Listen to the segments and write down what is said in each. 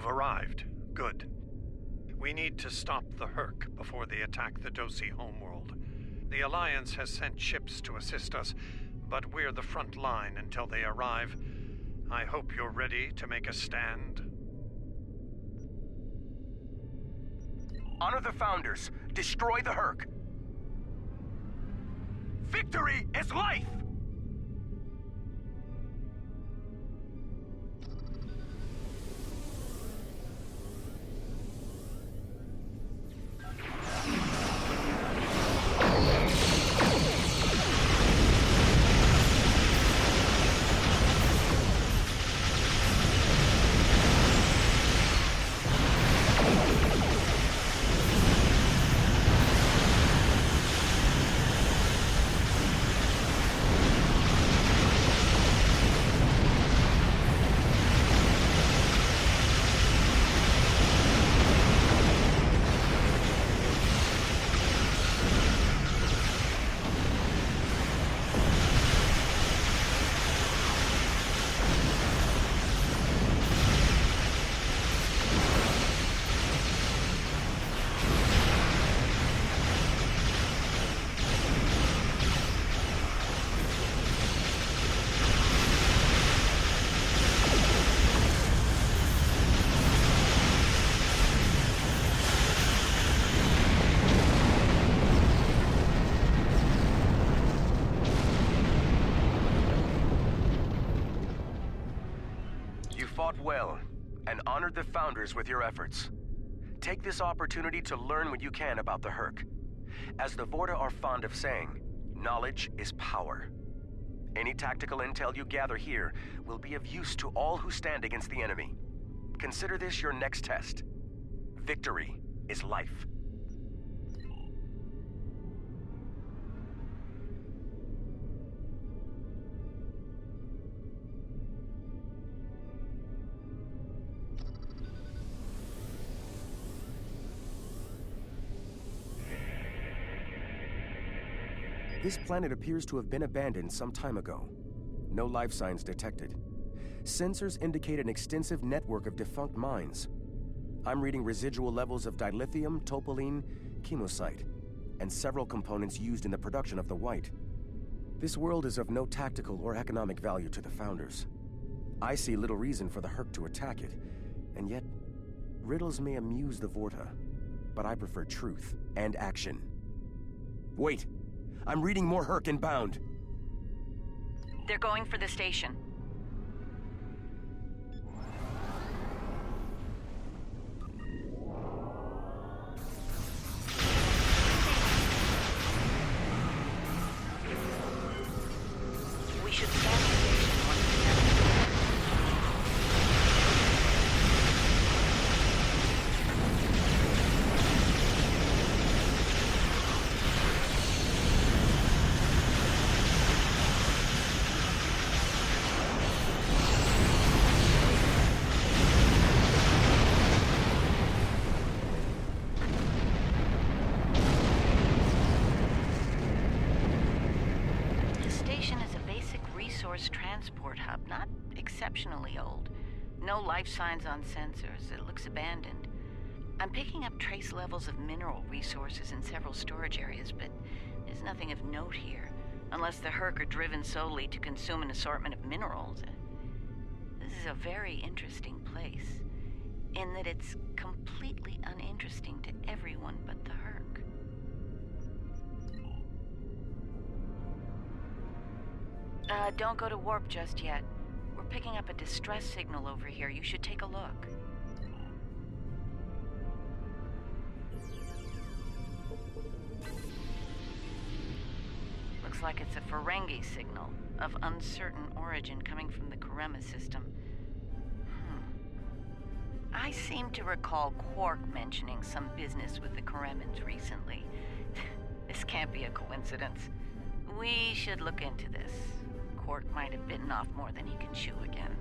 You've arrived. Good. We need to stop the Herc before they attack the Dosi homeworld. The Alliance has sent ships to assist us, but we're the front line until they arrive. I hope you're ready to make a stand. Honor the Founders. Destroy the Herc. Victory is life! Well, and honored the Founders with your efforts. Take this opportunity to learn what you can about the Herc. As the Vorta are fond of saying, knowledge is power. Any tactical intel you gather here will be of use to all who stand against the enemy. Consider this your next test. Victory is life. This planet appears to have been abandoned some time ago. No life signs detected. Sensors indicate an extensive network of defunct mines. I'm reading residual levels of dilithium, topoline, chemosite, and several components used in the production of the white. This world is of no tactical or economic value to the Founders. I see little reason for the Herc to attack it, and yet, riddles may amuse the Vorta, but I prefer truth and action. Wait! I'm reading more Herc inbound. They're going for the station. We should stop the station once we have it. Transport hub, not exceptionally old. No life signs on sensors. It looks abandoned. I'm picking up trace levels of mineral resources in several storage areas, but there's nothing of note here, unless the Herc are driven solely to consume an assortment of minerals. This is a very interesting place, in that it's completely uninteresting to everyone but the Herc. Don't go to warp just yet. We're picking up a distress signal over here. You should take a look. Looks like it's a Ferengi signal of uncertain origin coming from the Karema system. I seem to recall Quark mentioning some business with the Karemans recently. This can't be a coincidence. We should look into this. Quark might have bitten off more than he can chew again.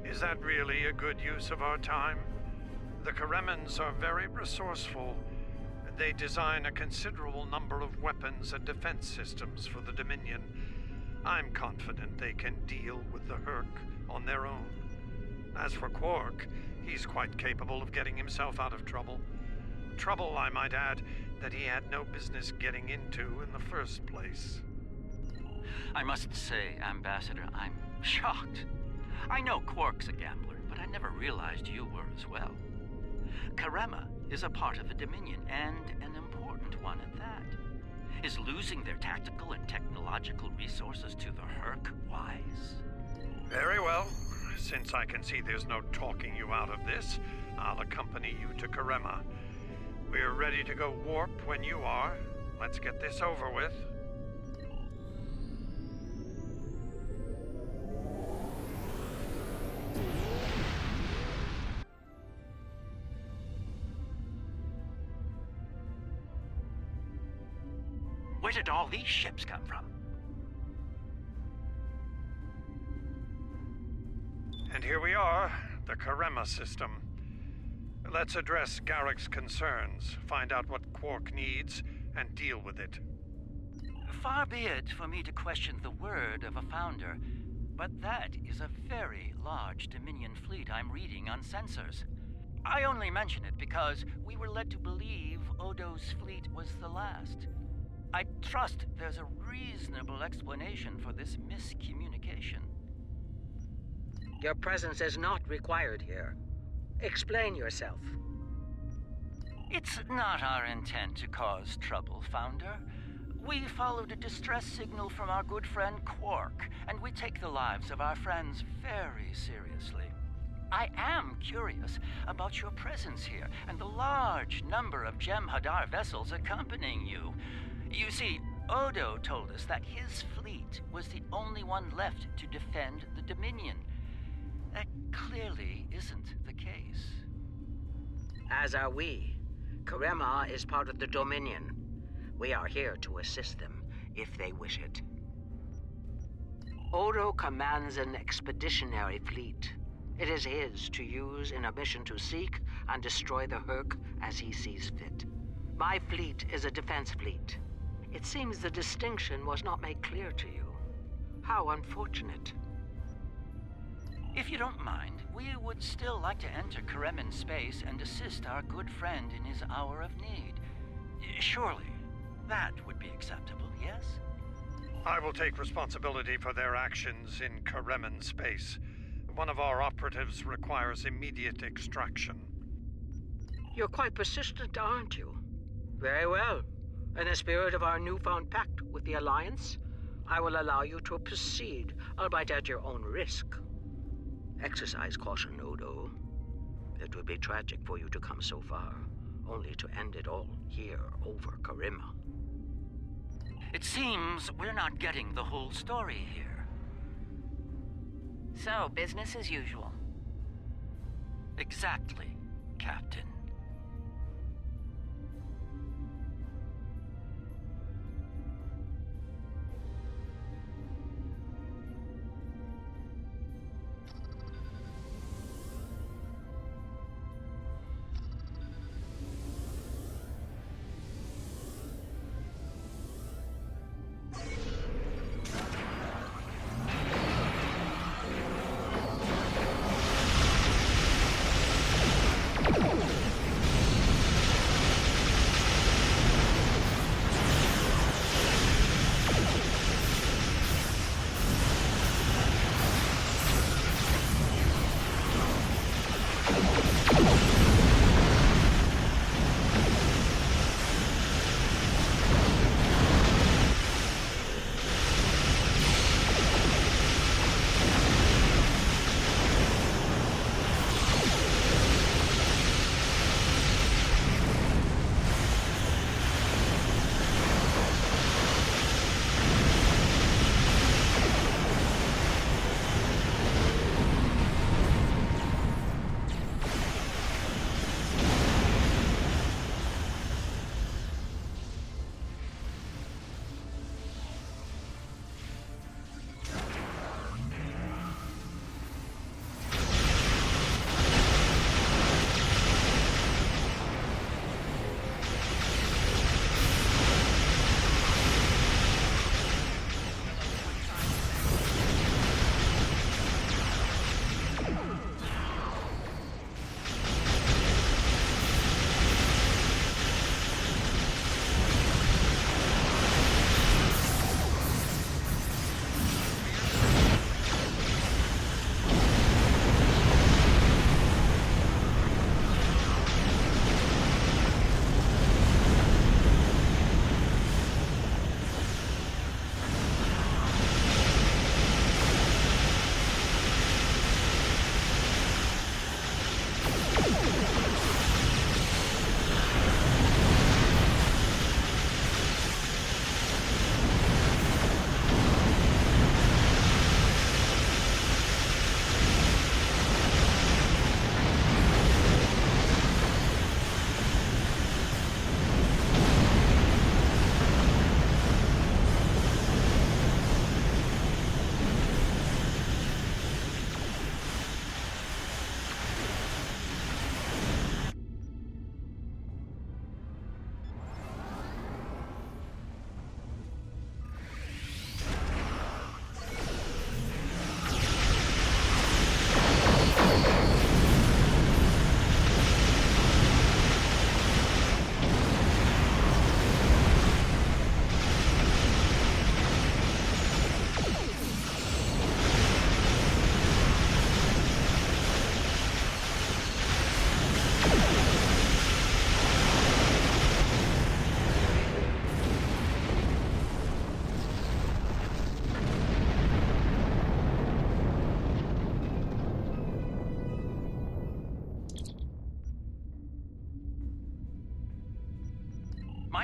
Is that really a good use of our time? The Karemans are very resourceful. They design a considerable number of weapons and defense systems for the Dominion. I'm confident they can deal with the Herc on their own. As for Quark, he's quite capable of getting himself out of trouble. Trouble, I might add, that he had no business getting into in the first place. I must say, Ambassador, I'm shocked. I know Quark's a gambler, but I never realized you were as well. Karema is a part of the Dominion, and an important one at that. Is losing their tactical and technological resources to the Herc wise? Very well. Since I can see there's no talking you out of this, I'll accompany you to Karema. We're ready to go warp when you are. Let's get this over with. Where did all these ships come from? And here we are, the Karema system. Let's address Garrick's concerns, find out what Quark needs, and deal with it. Far be it for me to question the word of a founder, but that is a very large Dominion fleet I'm reading on sensors. I only mention it because we were led to believe Odo's fleet was the last. I trust there's a reasonable explanation for this miscommunication. Your presence is not required here. Explain yourself. It's not our intent to cause trouble, Founder. We followed a distress signal from our good friend Quark, and we take the lives of our friends very seriously. I am curious about your presence here and the large number of Jem'Hadar vessels accompanying you. You see, Odo told us that his fleet was the only one left to defend the Dominion. That clearly isn't the case. As are we. Karema is part of the Dominion. We are here to assist them, if they wish it. Odo commands an expeditionary fleet. It is his to use in a mission to seek and destroy the Herc as he sees fit. My fleet is a defense fleet. It seems the distinction was not made clear to you. How unfortunate. If you don't mind, we would still like to enter Kareman space and assist our good friend in his hour of need. Surely, that would be acceptable, yes? I will take responsibility for their actions in Kareman space. One of our operatives requires immediate extraction. You're quite persistent, aren't you? Very well. In the spirit of our newfound pact with the Alliance, I will allow you to proceed, albeit at your own risk. Exercise caution, Odo. It would be tragic for you to come so far, only to end it all here over Karema. It seems we're not getting the whole story here. So, business as usual. Exactly, Captain.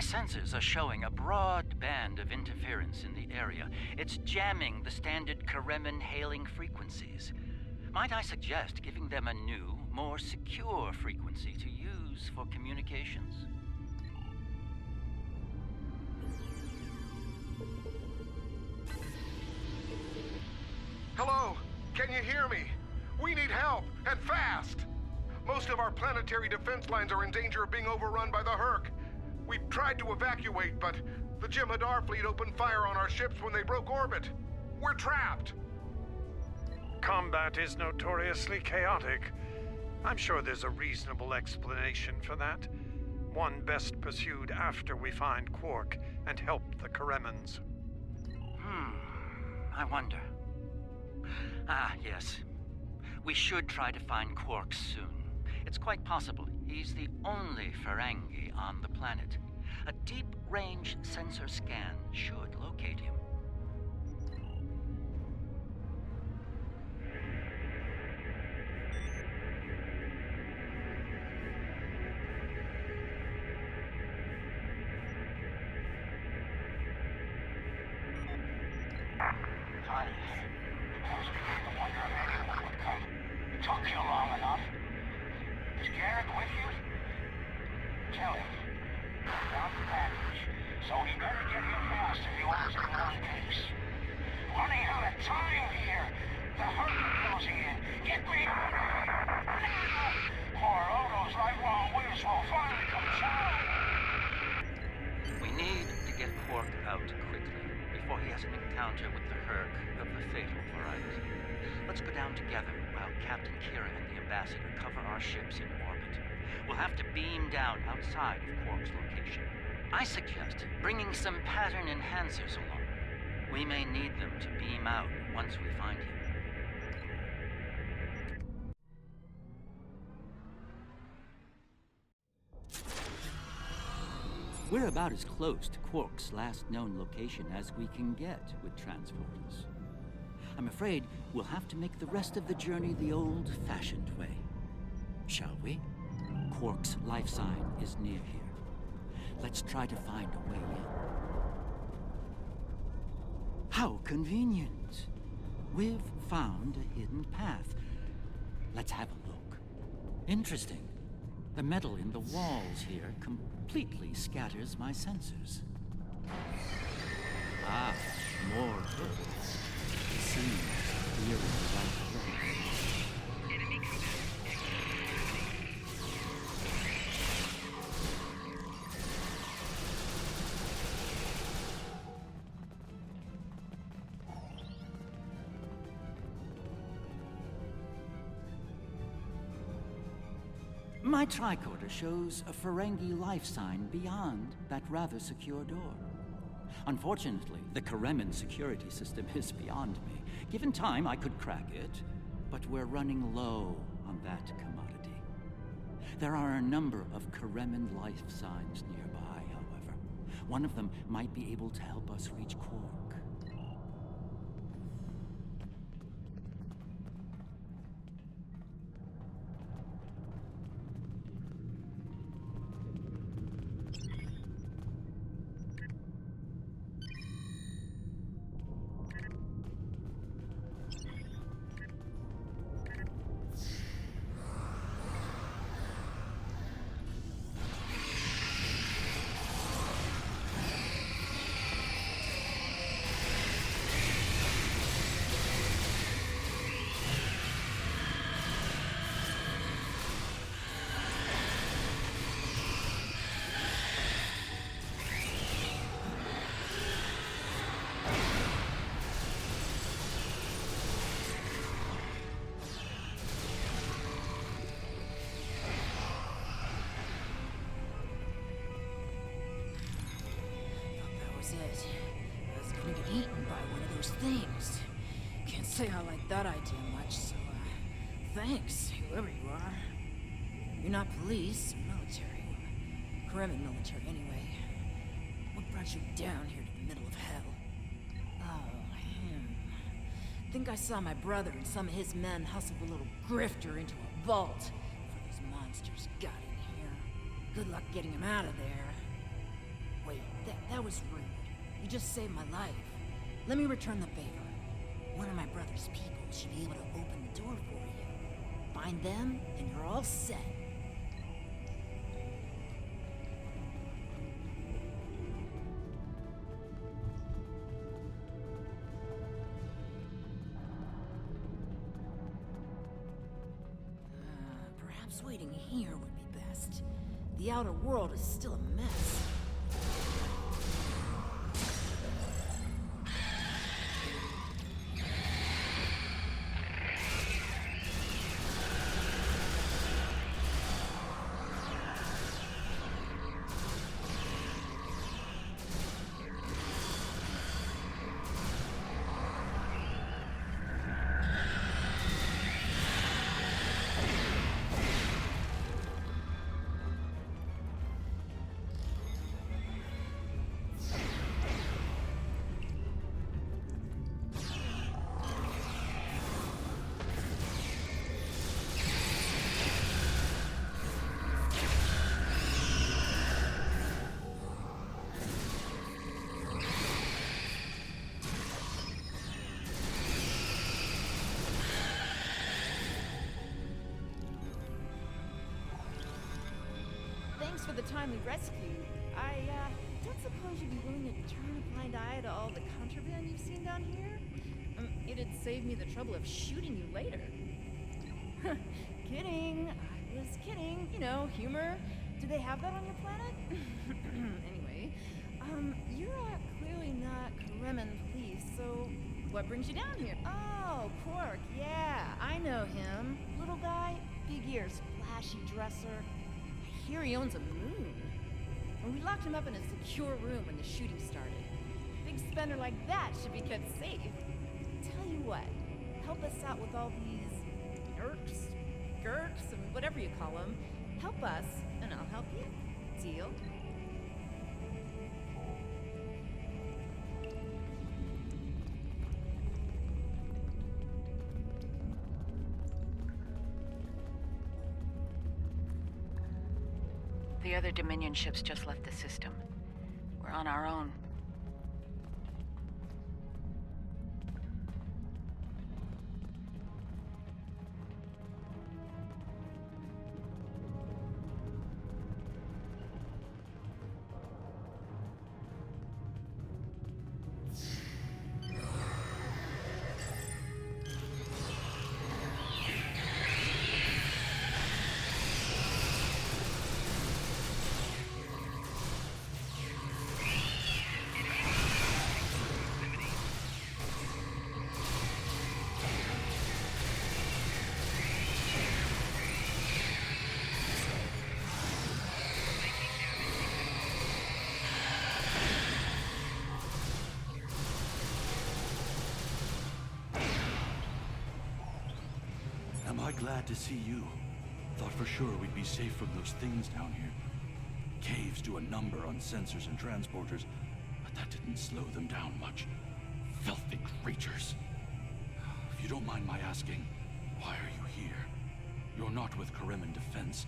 sensors are showing a broad band of interference in the area. It's jamming the standard Karemin hailing frequencies. Might I suggest giving them a new, more secure frequency to use for communications? Hello? Can you hear me? We need help, and fast! Most of our planetary defense lines are in danger of being overrun by the Herc. We tried to evacuate, but the Jem'Hadar fleet opened fire on our ships when they broke orbit. We're trapped! Combat is notoriously chaotic. I'm sure there's a reasonable explanation for that. One best pursued after we find Quark and help the Karemans. I wonder. Ah, yes. We should try to find Quark soon. It's quite possible he's the only Ferengi on the planet. A deep-range sensor scan should locate him. Took you long enough. Is Garrett with you? Tell him. Found the package, so he better get here fast if he wants to go on pace. Running out of time here. The Herc is closing in. Get me! Poor Odo's lifelong wishes will finally come true. We need to get Quark out quickly before he has an encounter with the Herc of the fatal variety. Let's go down together while Captain Kira and the Ambassador cover our ships in orbit. We'll have to beam down outside of Quark's location. I suggest bringing some pattern enhancers along. We may need them to beam out once we find him. We're about as close to Quark's last known location as we can get with transporters. I'm afraid we'll have to make the rest of the journey the old-fashioned way. Shall we? Quark's life sign is near here. Let's try to find a way in. How convenient! We've found a hidden path. Let's have a look. Interesting. The metal in the walls here completely scatters my sensors. Ah, more purples. It seems we're in the right place. Enemy combat. My tricorder shows a Ferengi life sign beyond that rather secure door. Unfortunately, the Karemin security system is beyond me. Given time, I could crack it, but we're running low on that commodity. There are a number of Karemin life signs nearby, however. One of them might be able to help us reach Quark. It. I was gonna get eaten by one of those things. Can't say I like that idea much, so, thanks, whoever you are. You're not police or military. Karemin military, anyway. What brought you down here to the middle of hell? Oh, him. Think I saw my brother and some of his men hustle a little grifter into a vault before those monsters got in here. Good luck getting him out of there. That was rude. You just saved my life. Let me return the favor. One of my brother's people should be able to open the door for you. Find them, and you're all set. Perhaps waiting here would be best. The outer world is still a mess. Thanks for the timely rescue. I don't suppose you'd be willing to turn a blind eye to all the contraband you've seen down here? It'd save me the trouble of shooting you later. Kidding. I was kidding. You know, humor. Do they have that on your planet? Anyway, you're clearly not Kremen police, so what brings you down here? Oh, Quark. Yeah, I know him. Little guy, big ears, flashy dresser. I hear he owns a moon. And we locked him up in a secure room when the shooting started. Big spender like that should be kept safe. Tell you what, help us out with all these gurks, and whatever you call them. Help us, and I'll help you. Deal? The other Dominion ships just left the system. We're on our own. Am I glad to see you? Thought for sure we'd be safe from those things down here. Caves do a number on sensors and transporters, but that didn't slow them down much. Filthy creatures. If you don't mind my asking, why are you here? You're not with Kremen Defense.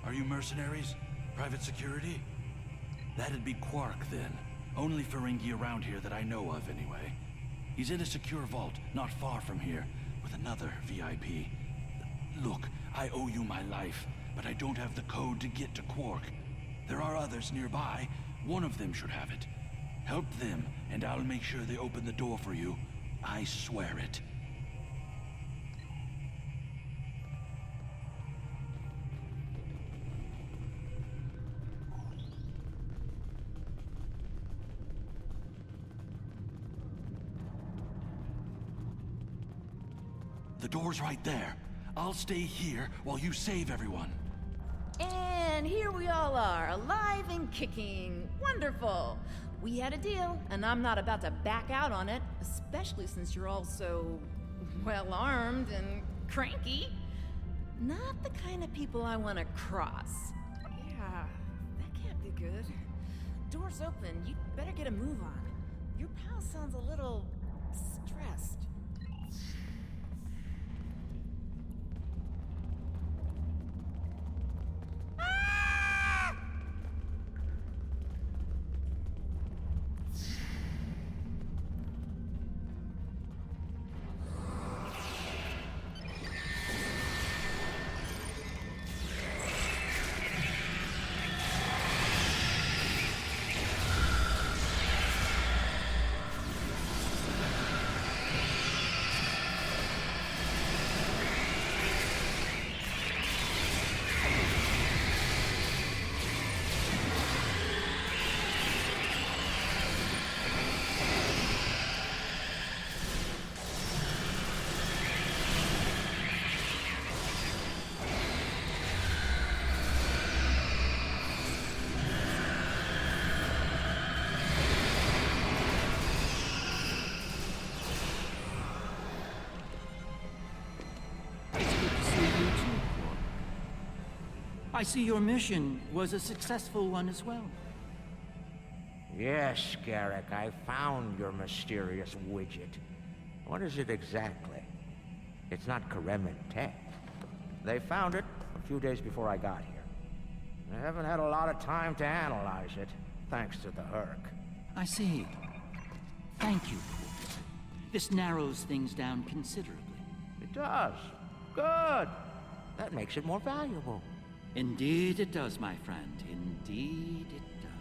Are you mercenaries? Private security? That'd be Quark, then. Only Ferengi around here that I know of, anyway. He's in a secure vault, not far from here, with another VIP. Look, I owe you my life, but I don't have the code to get to Quark. There are others nearby. One of them should have it. Help them, and I'll make sure they open the door for you. I swear it. The door's right there. I'll stay here while you save everyone. And here we all are, alive and kicking. Wonderful. We had a deal, and I'm not about to back out on it, especially since you're all so well-armed and cranky. Not the kind of people I want to cross. Yeah, that can't be good. Door's open. You'd better get a move on. Your pal sounds a little stressed. I see your mission was a successful one as well. Yes, Garrick, I found your mysterious widget. What is it exactly? It's not Karemin tech. They found it a few days before I got here. I haven't had a lot of time to analyze it, thanks to the Herc. I see. Thank you. This narrows things down considerably. It does. Good. That makes it more valuable. Indeed it does, my friend. Indeed it does.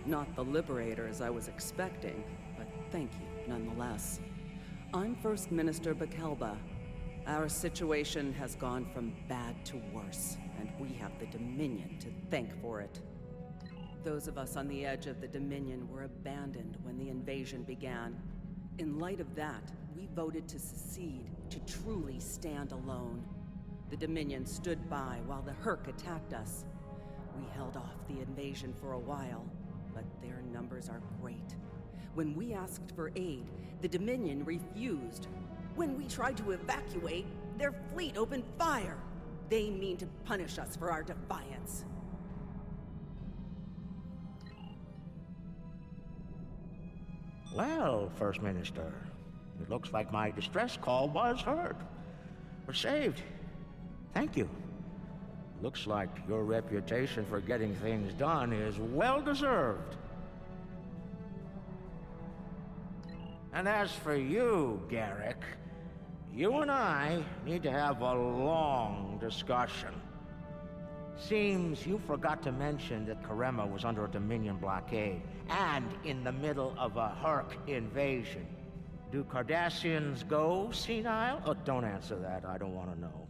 Not the liberators I was expecting, but thank you nonetheless. I'm First Minister Bakelba. Our situation has gone from bad to worse, and we have the Dominion to thank for it. Those of us on the edge of the Dominion were abandoned when the invasion began. In light of that, we voted to secede, to truly stand alone. The Dominion stood by while the Herc attacked us. We held off the invasion for a while, but their numbers are great. When we asked for aid, the Dominion refused. When we tried to evacuate, their fleet opened fire. They mean to punish us for our defiance. Well, First Minister, it looks like my distress call was heard. We're saved. Thank you. Looks like your reputation for getting things done is well-deserved. And as for you, Garrick, you and I need to have a long discussion. Seems you forgot to mention that Karema was under a Dominion blockade, and in the middle of a Herc invasion. Do Cardassians go senile? Oh, don't answer that, I don't want to know.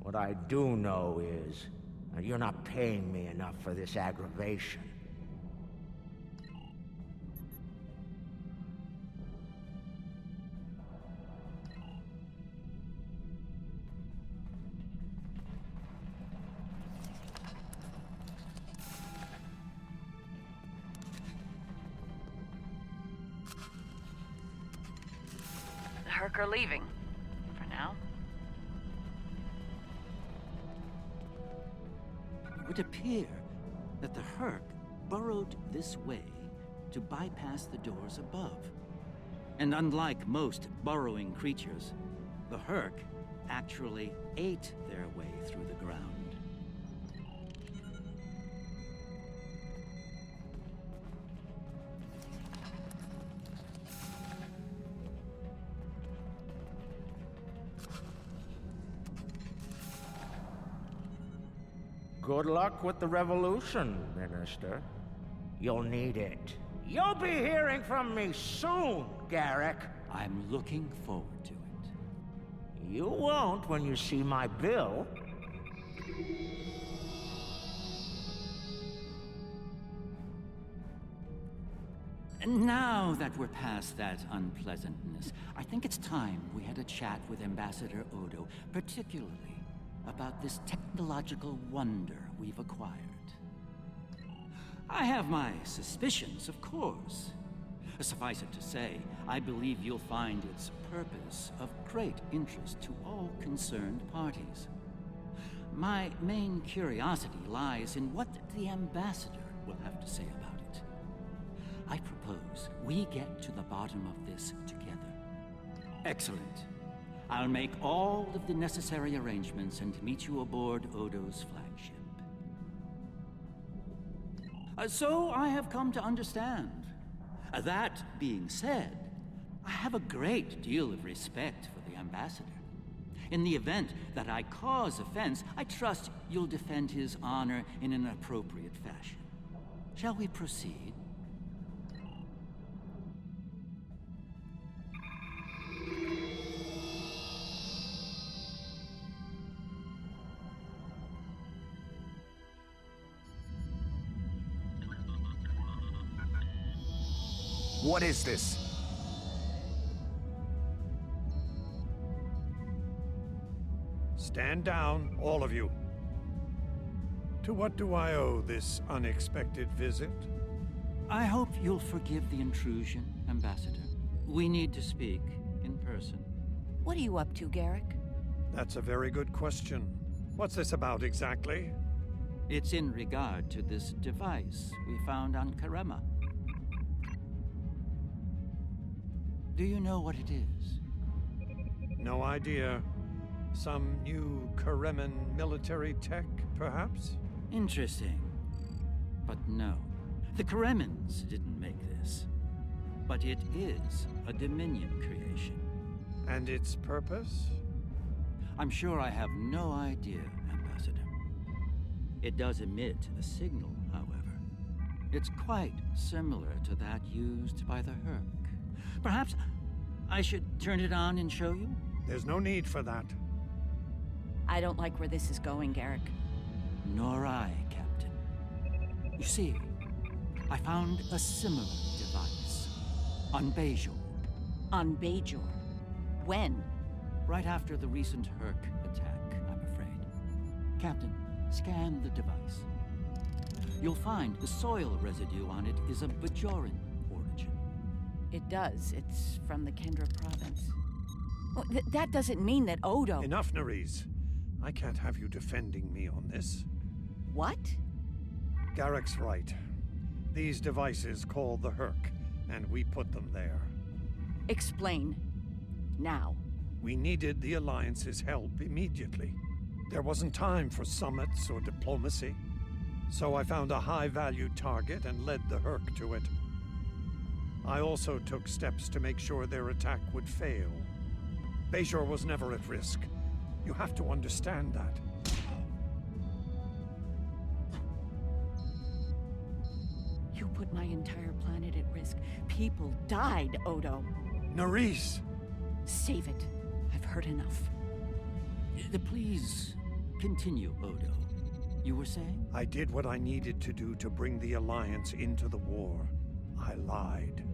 What I do know is, you're not paying me enough for this aggravation. The Herc are leaving. For now. It would appear that the Herc burrowed this way to bypass the doors above. And unlike most burrowing creatures, the Herc actually ate their way through the ground. Good luck with the revolution, Minister. You'll need it. You'll be hearing from me soon, Garrick. I'm looking forward to it. You won't when you see my bill. And now that we're past that unpleasantness, I think it's time we had a chat with Ambassador Odo, particularly about this technological wonder we've acquired. I have my suspicions, of course. Suffice it to say, I believe you'll find its purpose of great interest to all concerned parties. My main curiosity lies in what the Ambassador will have to say about it. I propose we get to the bottom of this together. Excellent. I'll make all of the necessary arrangements and meet you aboard Odo's flagship. So I have come to understand. That being said, I have a great deal of respect for the Ambassador. In the event that I cause offense, I trust you'll defend his honor in an appropriate fashion. Shall we proceed? What is this? Stand down, all of you. To what do I owe this unexpected visit? I hope you'll forgive the intrusion, Ambassador. We need to speak in person. What are you up to, Garrick? That's a very good question. What's this about exactly? It's in regard to this device we found on Karema. Do you know what it is? No idea. Some new Kareman military tech, perhaps? Interesting. But no. The Karemans didn't make this. But it is a Dominion creation. And its purpose? I'm sure I have no idea, Ambassador. It does emit a signal, however. It's quite similar to that used by the Herc. Perhaps I should turn it on and show you? There's no need for that. I don't like where this is going, Garrick. Nor I, Captain. You see, I found a similar device on Bajor. On Bajor? When? Right after the recent Herc attack, I'm afraid. Captain, scan the device. You'll find the soil residue on it is of Bajoran origin. It does. It's from the Kendra province. Well, that doesn't mean that Odo... Enough, Nerys. I can't have you defending me on this. What? Garrick's right. These devices call the Herc, and we put them there. Explain. Now. We needed the Alliance's help immediately. There wasn't time for summits or diplomacy. So I found a high-value target and led the Herc to it. I also took steps to make sure their attack would fail. Bajor was never at risk. You have to understand that. You put my entire planet at risk. People died, Odo. Nerys! Save it. I've heard enough. Please continue, Odo. You were saying? I did what I needed to do to bring the Alliance into the war. I lied.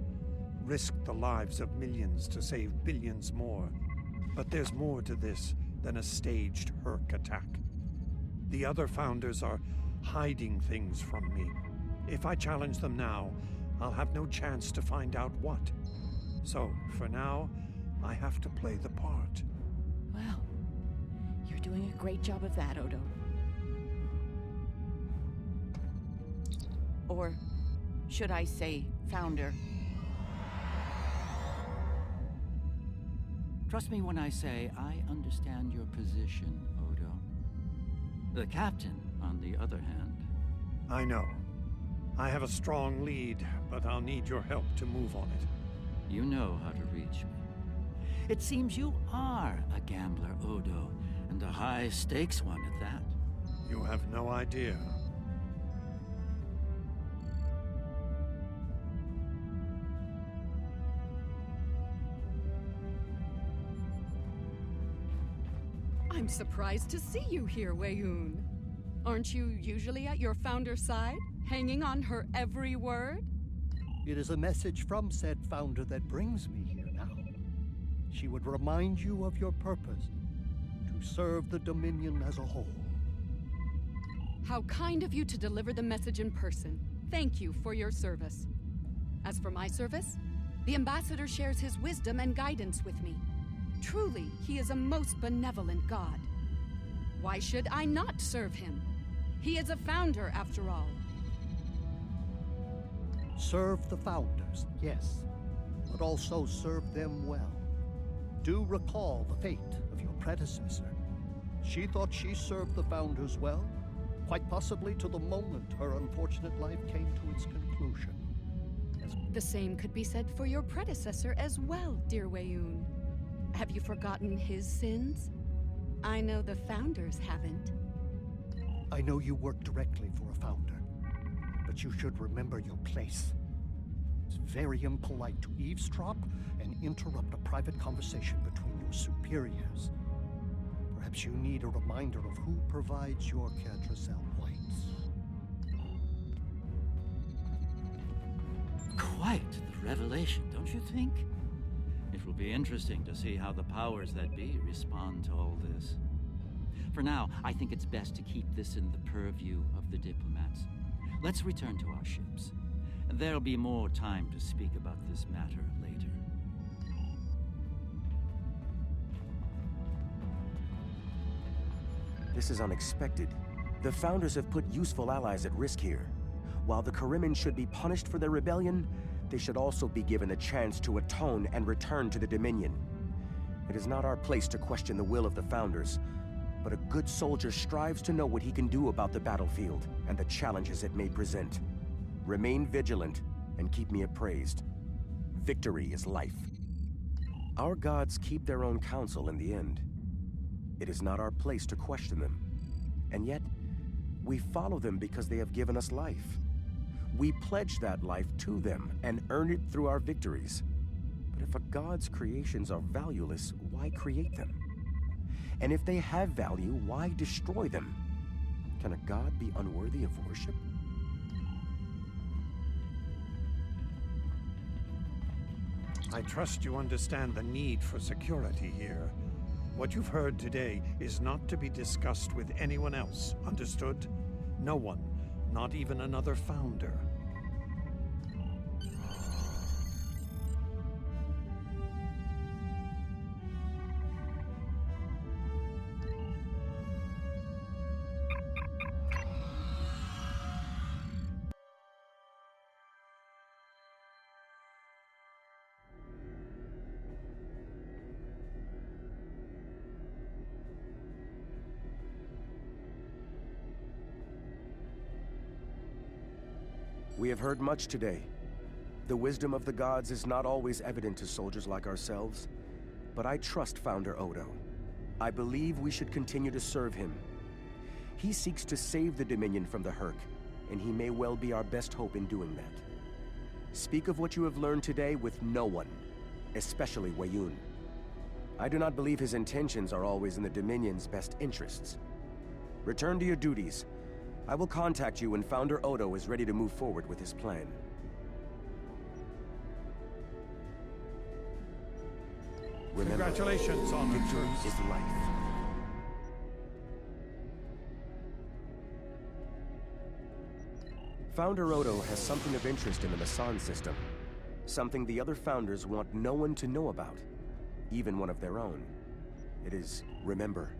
Risked the lives of millions to save billions more. But there's more to this than a staged Herc attack. The other founders are hiding things from me. If I challenge them now, I'll have no chance to find out what. So, for now, I have to play the part. Well, you're doing a great job of that, Odo. Or should I say, founder? Trust me when I say I understand your position, Odo. The captain, on the other hand... I know. I have a strong lead, but I'll need your help to move on it. You know how to reach me. It seems you are a gambler, Odo, and a high-stakes one at that. You have no idea. I'm surprised to see you here, Weyoun. Aren't you usually at your founder's side, hanging on her every word? It is a message from said founder that brings me here now. She would remind you of your purpose, to serve the Dominion as a whole. How kind of you to deliver the message in person. Thank you for your service. As for my service, the Ambassador shares his wisdom and guidance with me. Truly, he is a most benevolent god. Why should I not serve him? He is a founder, after all. Serve the founders, yes, but also serve them well. Do recall the fate of your predecessor. She thought she served the founders well, quite possibly to the moment her unfortunate life came to its conclusion. The same could be said for your predecessor as well, dear Weyoun. Have you forgotten his sins? I know the founders haven't. I know you work directly for a founder, but you should remember your place. It's very impolite to eavesdrop and interrupt a private conversation between your superiors. Perhaps you need a reminder of who provides your Catracel whites. Quite the revelation, don't you think? It will be interesting to see how the powers that be respond to all this. For now, I think it's best to keep this in the purview of the diplomats. Let's return to our ships. There'll be more time to speak about this matter later. This is unexpected. The Founders have put useful allies at risk here. While the Karimin should be punished for their rebellion, they should also be given a chance to atone and return to the Dominion. It is not our place to question the will of the Founders, but a good soldier strives to know what he can do about the battlefield and the challenges it may present. Remain vigilant and keep me appraised. Victory is life. Our gods keep their own counsel in the end. It is not our place to question them. And yet, we follow them because they have given us life. We pledge that life to them and earn it through our victories. But if a god's creations are valueless, why create them? And if they have value, why destroy them? Can a god be unworthy of worship? I trust you understand the need for security here. What you've heard today is not to be discussed with anyone else, understood? No one, not even another Founder. We have heard much today. The wisdom of the gods is not always evident to soldiers like ourselves, but I trust Founder Odo. I believe we should continue to serve him. He seeks to save the Dominion from the Herc, and he may well be our best hope in doing that. Speak of what you have learned today with no one, especially Weyoun. I do not believe his intentions are always in the Dominion's best interests. Return to your duties. I will contact you when Founder Odo is ready to move forward with his plan. Remember, Congratulations on victory is life. Founder Odo has something of interest in the Masan system. Something the other Founders want no one to know about, even one of their own. It is, remember,